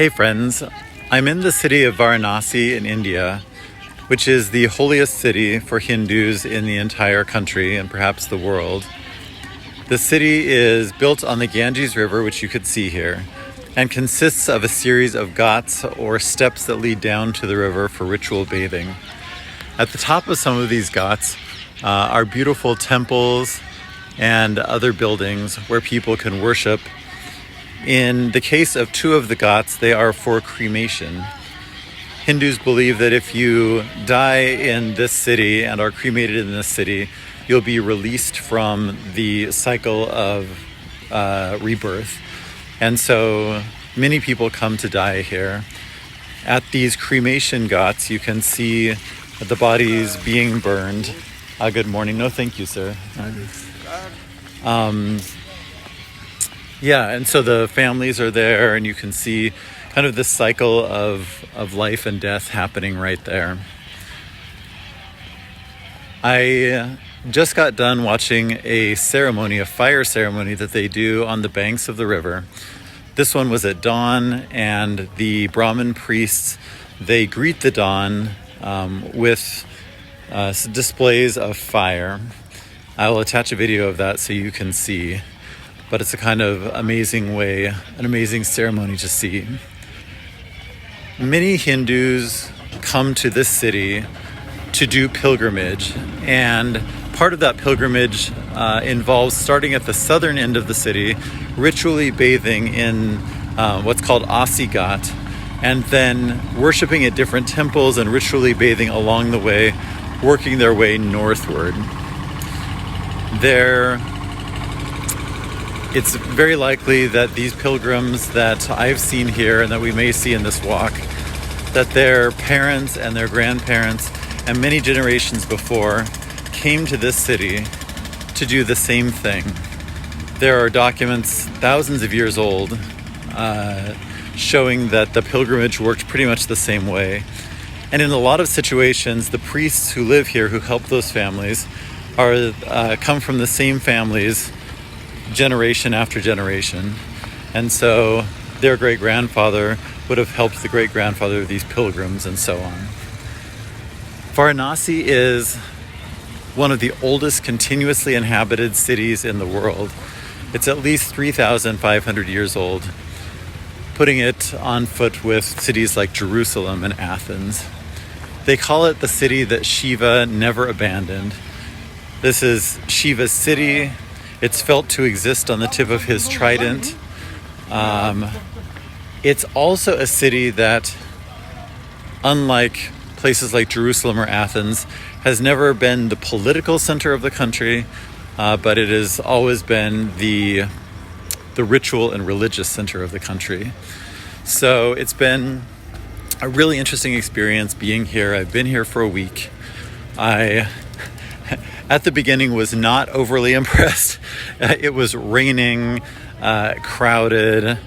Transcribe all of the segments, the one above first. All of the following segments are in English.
Hey friends, I'm in the city of Varanasi in India, which is the holiest city for Hindus in the entire country and perhaps the world. The city is built on the Ganges River, which you could see here, and consists of a series of ghats or steps that lead down to the river for ritual bathing. At the top of some of these ghats are beautiful temples and other buildings where people can worship. In the case of two of the ghats, they are for cremation. Hindus believe that if you die in this city and are cremated in this city, you'll be released from the cycle of rebirth. And so many people come to die here. At these cremation ghats, you can see the bodies being burned. Good morning. No, thank you, sir. And so the families are there, and you can see kind of this cycle of life and death happening right there. I just got done watching a fire ceremony that they do on the banks of the river. This one was at dawn, and the Brahmin priests, they greet the dawn with displays of fire. I will attach a video of that so you can see. But it's a kind of amazing ceremony to see. Many Hindus come to this city to do pilgrimage, and part of that pilgrimage involves starting at the southern end of the city, ritually bathing in what's called Asi Ghat, and then worshiping at different temples and ritually bathing along the way, working their way northward. It's very likely that these pilgrims that I've seen here and that we may see in this walk, that their parents and their grandparents and many generations before came to this city to do the same thing. There are documents thousands of years old showing that the pilgrimage worked pretty much the same way. And in a lot of situations, the priests who live here, who help those families, come from the same families generation after generation. And so their great-grandfather would have helped the great-grandfather of these pilgrims, and so on. Varanasi is one of the oldest continuously inhabited cities in the world. It's at least 3,500 years old, putting it on foot with cities like Jerusalem and Athens. They call it the city that Shiva never abandoned. This is Shiva's city. It's felt to exist on the tip of his trident. It's also a city that, unlike places like Jerusalem or Athens, has never been the political center of the country, but it has always been the ritual and religious center of the country. So it's been a really interesting experience being here. I've been here for a week. At the beginning, was not overly impressed. It was raining, crowded.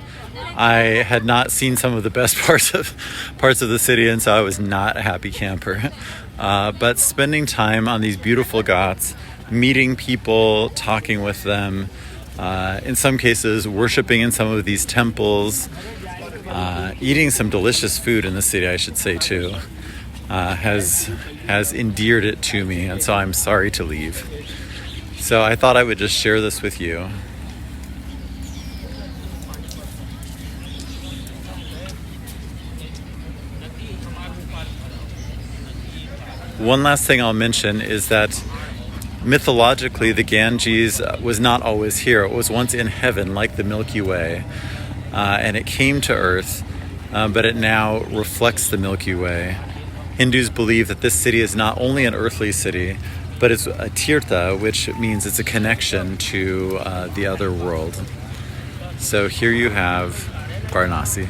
I had not seen some of the best parts of the city, and so I was not a happy camper. But spending time on these beautiful ghats, meeting people, talking with them, in some cases worshiping in some of these temples, eating some delicious food in the city, I should say too, has endeared it to me, and so I'm sorry to leave. So I thought I would just share this with you. One last thing I'll mention is that mythologically the Ganges was not always here. It was once in heaven, like the Milky Way, and it came to earth, but it now reflects the Milky Way. Hindus believe that this city is not only an earthly city, but it's a tirtha, which means it's a connection to the other world. So here you have Varanasi.